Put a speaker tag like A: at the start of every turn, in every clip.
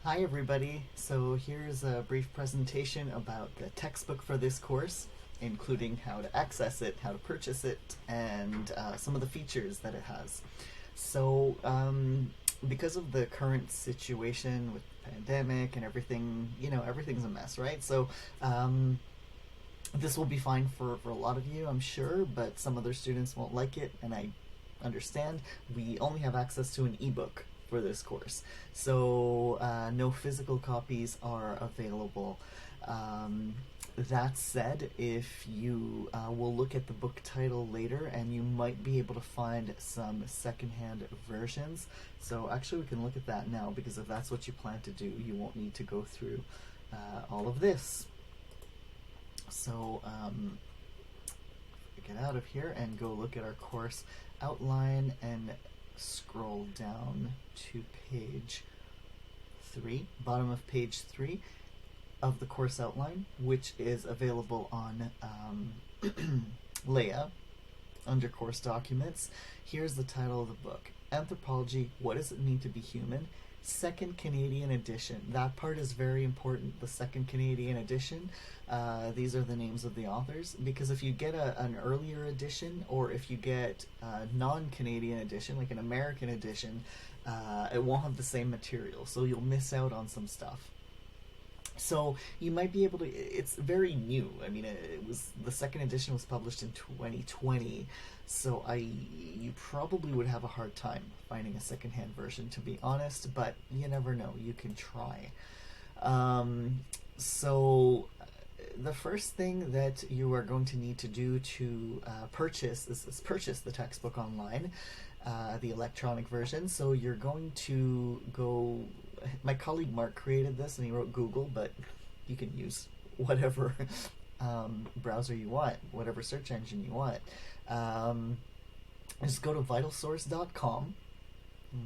A: Hi everybody, so here's a brief presentation about the textbook for this course, including how to access it, how to purchase it, and some of the features that it has. So because of the current situation with the pandemic and everything, everything's a mess, right? So this will be fine for a lot of you, I'm sure, but some other students won't like it, and I understand. We only have access to an ebook for this course, so no physical copies are available. That said, if you will look at the book title later, and you might be able to find some secondhand versions. So actually we can look at that now, because if that's what you plan to do, you won't need to go through all of this. So get out of here and go look at our course outline and scroll down to page 3, bottom of page 3 of the course outline, which is available on Leia under course documents. Here's the title of the book: Anthropology, What Does It Mean to Be Human? Second Canadian edition. That part is very important, the second Canadian edition. These are the names of the authors, because if you get an earlier edition, or if you get a non-Canadian edition, like an American edition, it won't have the same material, so you'll miss out on some stuff. So you might be able to, it's very new. I mean, the second edition was published in 2020, so you probably would have a hard time finding a secondhand version, to be honest, but you never know, you can try. So the first thing that you are going to need to do to purchase is purchase the textbook online, the electronic version. So you're going to go, my colleague Mark created this and he wrote Google, but you can use whatever browser you want, whatever search engine you want. Just go to vitalsource.com,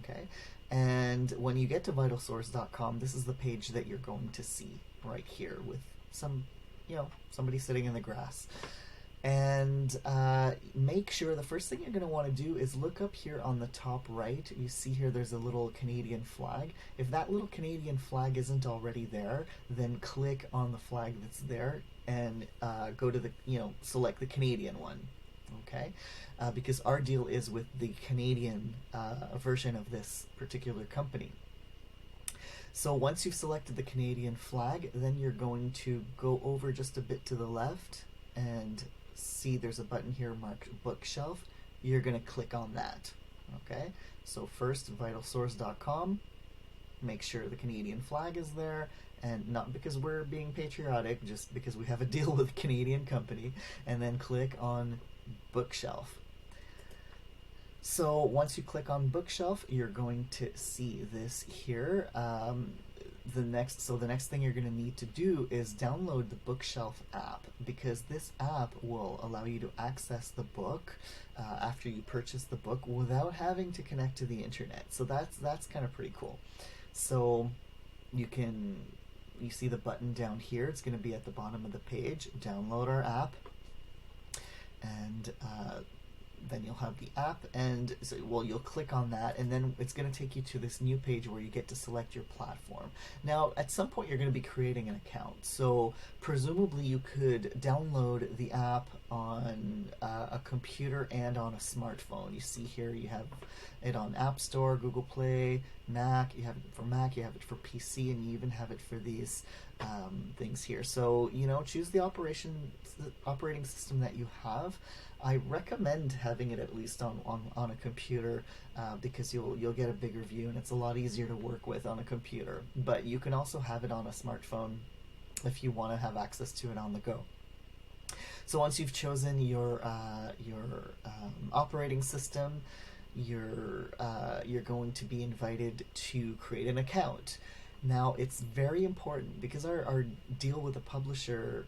A: okay? And when you get to vitalsource.com, this is the page that you're going to see right here with somebody sitting in the grass. And make sure, the first thing you're going to want to do is look up here on the top right. You see here there's a little Canadian flag. If that little Canadian flag isn't already there, then click on the flag that's there and go to the, select the Canadian one. Okay, because our deal is with the Canadian version of this particular company. So once you've selected the Canadian flag, then you're going to go over just a bit to the left and see there's a button here marked bookshelf. You're going to click on that. Okay, so first vitalsource.com, make sure the Canadian flag is there, and not because we're being patriotic, just because we have a deal with a Canadian company, and then click on bookshelf. So once you click on bookshelf, you're going to see this here. The next thing you're going to need to do is download the Bookshelf app, because this app will allow you to access the book after you purchase the book without having to connect to the internet. So that's kind of pretty cool. So you see the button down here. It's going to be at the bottom of the page. Download our app, and then you'll have the app, and so, you'll click on that, and then it's going to take you to this new page where you get to select your platform. Now, at some point, you're going to be creating an account, so presumably you could download the app on a computer and on a smartphone. You see here you have it on App Store, Google Play, Mac. You have it for Mac, you have it for PC, and you even have it for these things here. So, choose the operating system that you have. I recommend having it at least on a computer, because you'll get a bigger view, and it's a lot easier to work with on a computer. But you can also have it on a smartphone if you want to have access to it on the go. So once you've chosen your operating system, you're going to be invited to create an account. Now, it's very important, because our deal with the publisher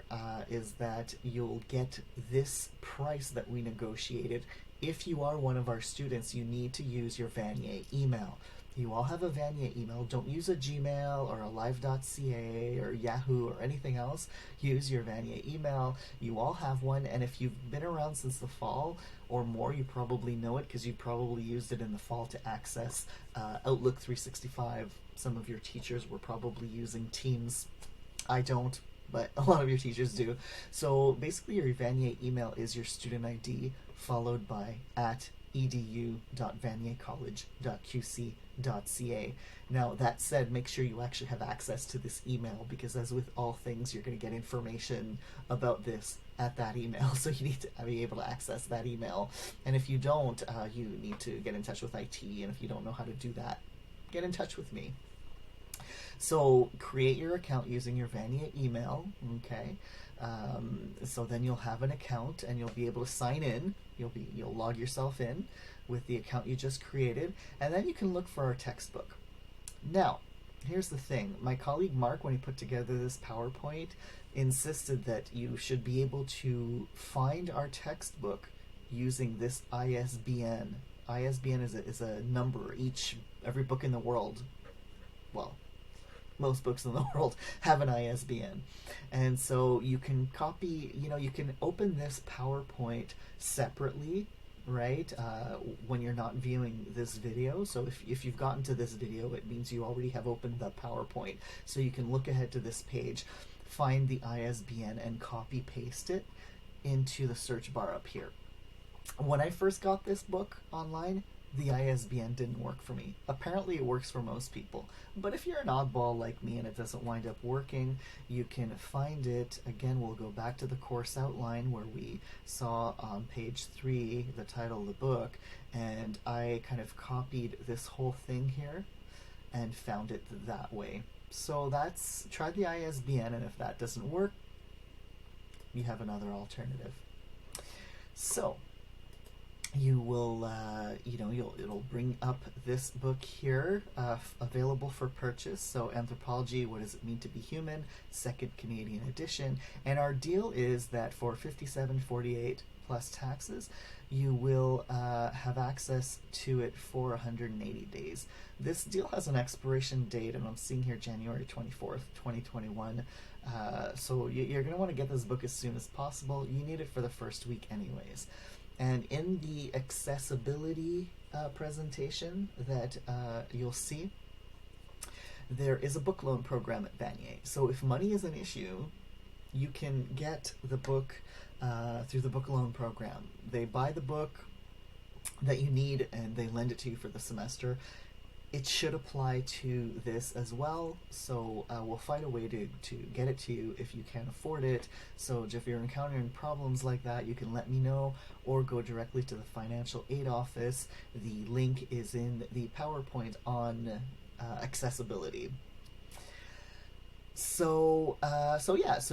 A: is that you'll get this price that we negotiated. If you are one of our students, you need to use your Vanier email. You all have a Vanier email. Don't use a Gmail or a live.ca or Yahoo or anything else. Use your Vanier email. You all have one, and if you've been around since the fall or more, you probably know it, because you probably used it in the fall to access Outlook 365 Some of your teachers were probably using Teams. I don't, but a lot of your teachers do. So basically your Vanier email is your student ID followed by @edu.vaniercollege.qc.ca. Now that said, make sure you actually have access to this email, because as with all things, you're going to get information about this at that email. So you need to be able to access that email. And if you don't, you need to get in touch with IT. And if you don't know how to do that, get in touch with me. So create your account using your Vanier email, okay? So then you'll have an account and you'll be able to sign in. You'll log yourself in with the account you just created, and then you can look for our textbook. Now, here's the thing. My colleague Mark, when he put together this PowerPoint, insisted that you should be able to find our textbook using this ISBN. ISBN is a number. Every book in the world, well, most books in the world have an ISBN. And so you can copy, you can open this PowerPoint separately, right, when you're not viewing this video. So if you've gotten to this video, it means you already have opened the PowerPoint. So you can look ahead to this page, find the ISBN, and copy paste it into the search bar up here. When I first got this book online, the ISBN didn't work for me. Apparently it works for most people. But if you're an oddball like me and it doesn't wind up working, you can find it. Again, we'll go back to the course outline where we saw on page 3 the title of the book, and I kind of copied this whole thing here and found it that way. So try the ISBN, and if that doesn't work, you have another alternative. So you will, it'll bring up this book here, available for purchase. So Anthropology, What Does It Mean to Be Human? Second Canadian edition. And our deal is that for $57.48 plus taxes, you will have access to it for 180 days. This deal has an expiration date, and I'm seeing here January 24th, 2021. So you're going to want to get this book as soon as possible. You need it for the first week anyways. And in the accessibility presentation that you'll see, there is a book loan program at Vanier. So if money is an issue, you can get the book through the book loan program. They buy the book that you need and they lend it to you for the semester. It should apply to this as well, so we'll find a way to get it to you if you can't afford it. So if you're encountering problems like that, you can let me know or go directly to the financial aid office. The link is in the PowerPoint on accessibility. So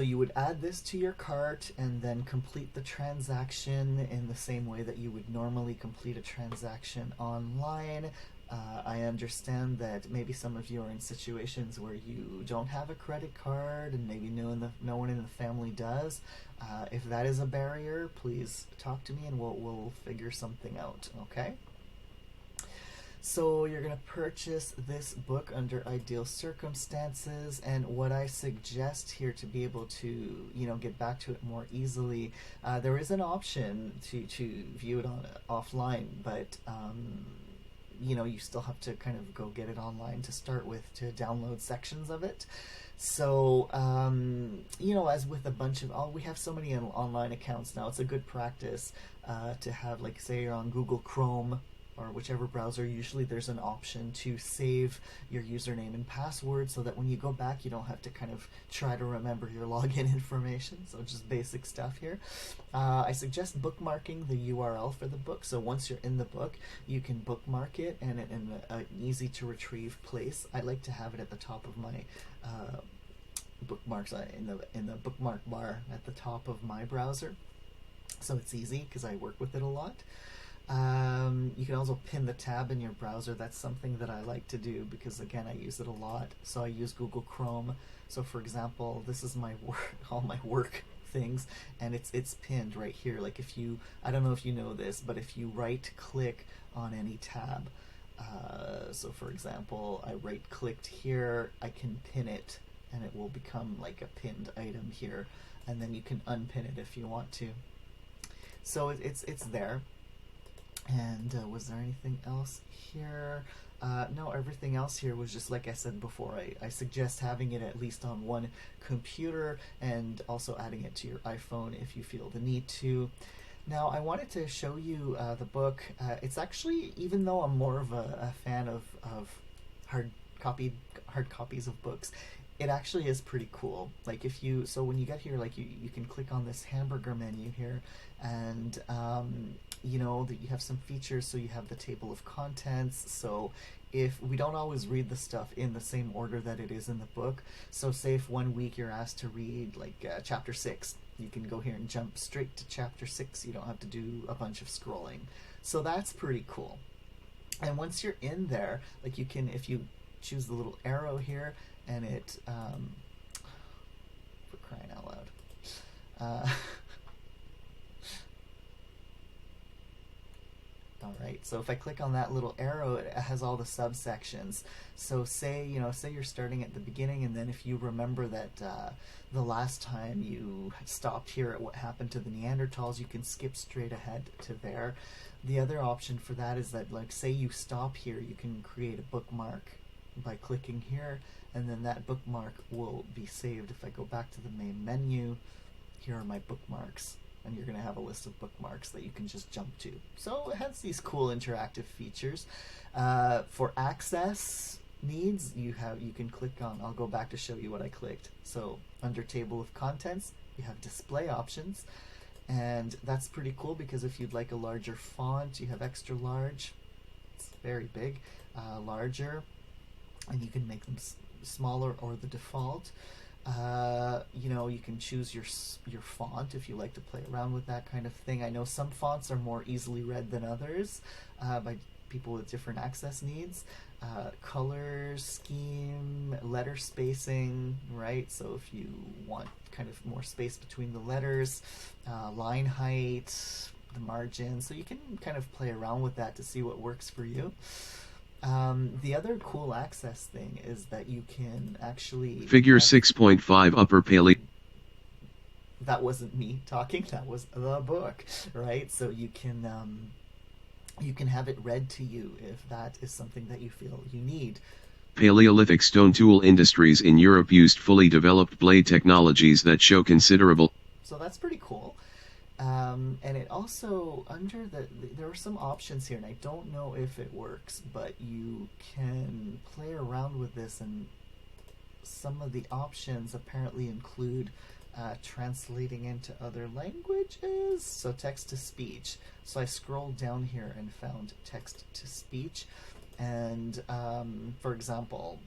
A: you would add this to your cart and then complete the transaction in the same way that you would normally complete a transaction online. I understand that maybe some of you are in situations where you don't have a credit card and maybe no one in the family does. If that is a barrier, please talk to me and we'll figure something out, okay? So you're going to purchase this book under ideal circumstances, and what I suggest here to be able to, get back to it more easily, there is an option to view it offline, but you still have to kind of go get it online to start with, to download sections of it. So, as with a bunch of, we have so many online accounts now, it's a good practice to have, like, say you're on Google Chrome or whichever browser, usually there's an option to save your username and password so that when you go back, you don't have to kind of try to remember your login information. So just basic stuff here. I suggest bookmarking the URL for the book. So once you're in the book, you can bookmark it and in an easy to retrieve place. I like to have it at the top of my bookmarks in the bookmark bar at the top of my browser. So it's easy because I work with it a lot. You can also pin the tab in your browser. That's something that I like to do because, again, I use it a lot. So I use Google Chrome. So, for example, this is my work, all my work things, and it's pinned right here. Like I don't know if you know this, but if you right-click on any tab, so for example, I right-clicked here, I can pin it, and it will become like a pinned item here, and then you can unpin it if you want to. So it's there. And was there anything else here? No, everything else here was just like I said before. I suggest having it at least on one computer and also adding it to your iPhone if you feel the need to. Now, I wanted to show you the book. It's actually, even though I'm more of a fan of hard hard copies of books, it actually is pretty cool. Like if you, so when you get here, like you can click on this hamburger menu here, and you know that you have some features. So you have the table of contents. So if we don't always read the stuff in the same order that it is in the book, so say if one week you're asked to read like chapter 6, you can go here and jump straight to chapter 6. You don't have to do a bunch of scrolling. So that's pretty cool. And once you're in there, like you can, if you choose the little arrow here, and it, for crying out loud. All right, so if I click on that little arrow, it has all the subsections. So say, you know, say you're starting at the beginning, and then if you remember that the last time you stopped here at what happened to the Neanderthals, you can skip straight ahead to there. The other option for that is that, like, say you stop here, you can create a bookmark by clicking here, and then that bookmark will be saved. If I go back to the main menu, here are my bookmarks, and you're going to have a list of bookmarks that you can just jump to. So it has these cool interactive features. For access needs, you can click on, I'll go back to show you what I clicked. So under table of contents, you have display options, and that's pretty cool because if you'd like a larger font, you have extra large, it's very big, larger, and you can make them smaller or the default. You know, you can choose your font if you like to play around with that kind of thing. I know some fonts are more easily read than others by people with different access needs. Color scheme, letter spacing, right? So if you want kind of more space between the letters, line height, the margin, so you can kind of play around with that to see what works for you. The other cool access thing is that you can actually...
B: Figure 6.5 upper paleo...
A: That wasn't me talking, that was the book, right? So you can have it read to you if that is something that you feel you need.
B: Paleolithic stone tool industries in Europe used fully developed blade technologies that show considerable...
A: So that's pretty cool. And it also, under there are some options here, and I don't know if it works, but you can play around with this, and some of the options apparently include translating into other languages, so text to speech. So I scrolled down here and found text to speech, and for example,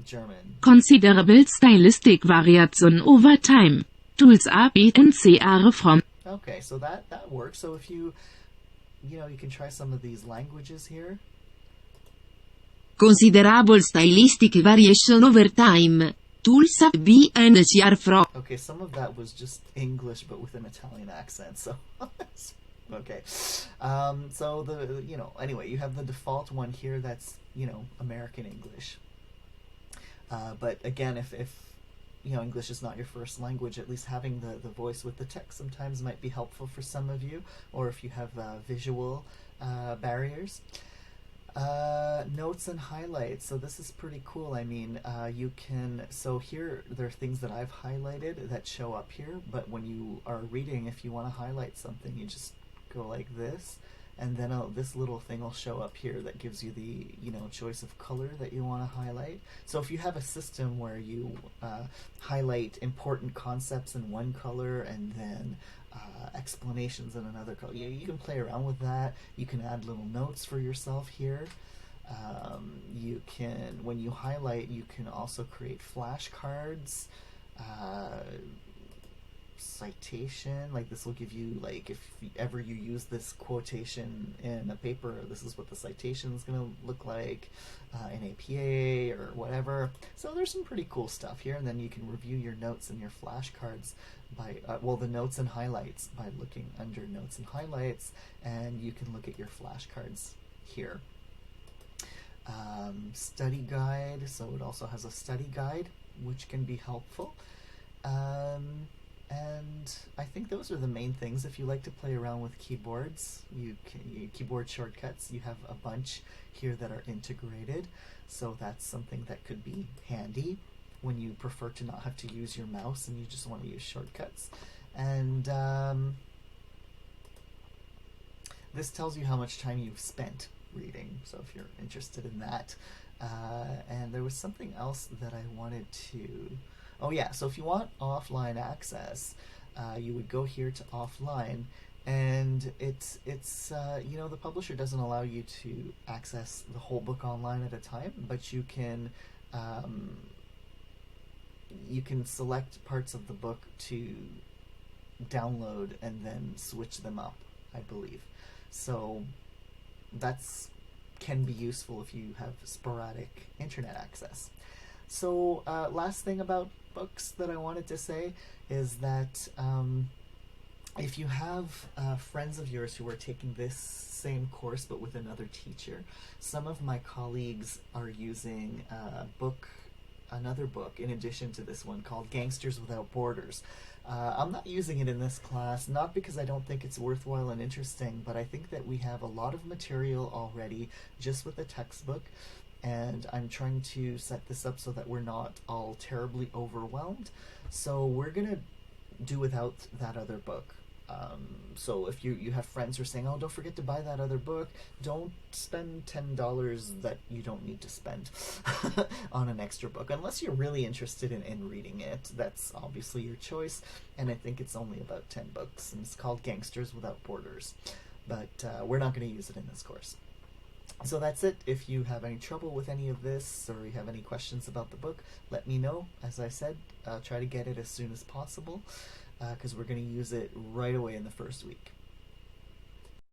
A: German.
C: Considerable stylistic variation over time. Tools are NCR from.
A: Okay, so that works. So if you can try some of these languages here.
C: Considerable stylistic variation over time. Tools are NCR from.
A: Okay, some of that was just English but with an Italian accent. So okay. So anyway, you have the default one here that's American English. But again, if English is not your first language, at least having the voice with the text sometimes might be helpful for some of you, or if you have visual barriers. Notes and highlights. So this is pretty cool. I mean, you can, so here there are things that I've highlighted that show up here, but when you are reading, if you want to highlight something, you just go like this, and then this little thing will show up here that gives you the choice of color that you want to highlight. So if you have a system where you highlight important concepts in one color and then explanations in another color, you can play around with that. You can add little notes for yourself here. You can, when you highlight, you can also create flashcards, citation, like this will give you, like, if ever you use this quotation in a paper, this is what the citation is going to look like in APA or whatever. So there's some pretty cool stuff here, and then you can review your notes and your flashcards by the notes and highlights by looking under notes and highlights, and you can look at your flashcards here. Study guide, so it also has a study guide which can be helpful. And I think those are the main things. If you like to play around with keyboards, keyboard shortcuts, you have a bunch here that are integrated. So that's something that could be handy when you prefer to not have to use your mouse and you just want to use shortcuts. And this tells you how much time you've spent reading, so if you're interested in that. And there was something else that I wanted to... Oh yeah, so if you want offline access, you would go here to offline, and it's the publisher doesn't allow you to access the whole book online at a time, but you can select parts of the book to download and then switch them up, I believe. So that's can be useful if you have sporadic internet access. So last thing about books that I wanted to say is that if you have friends of yours who are taking this same course but with another teacher, some of my colleagues are using another book in addition to this one called Gangsters Without Borders. I'm not using it in this class, not because I don't think it's worthwhile and interesting, but I think that we have a lot of material already just with the textbook, and I'm trying to set this up so that we're not all terribly overwhelmed. So we're going to do without that other book. So if you have friends who are saying, oh, don't forget to buy that other book, don't spend $10 that you don't need to spend on an extra book. Unless you're really interested in reading it, that's obviously your choice. And I think it's only about 10 books, and it's called Gangsters Without Borders. But we're not going to use it in this course. So that's it. If you have any trouble with any of this, or you have any questions about the book, let me know. As I said, try to get it as soon as possible, because we're going to use it right away in the first week.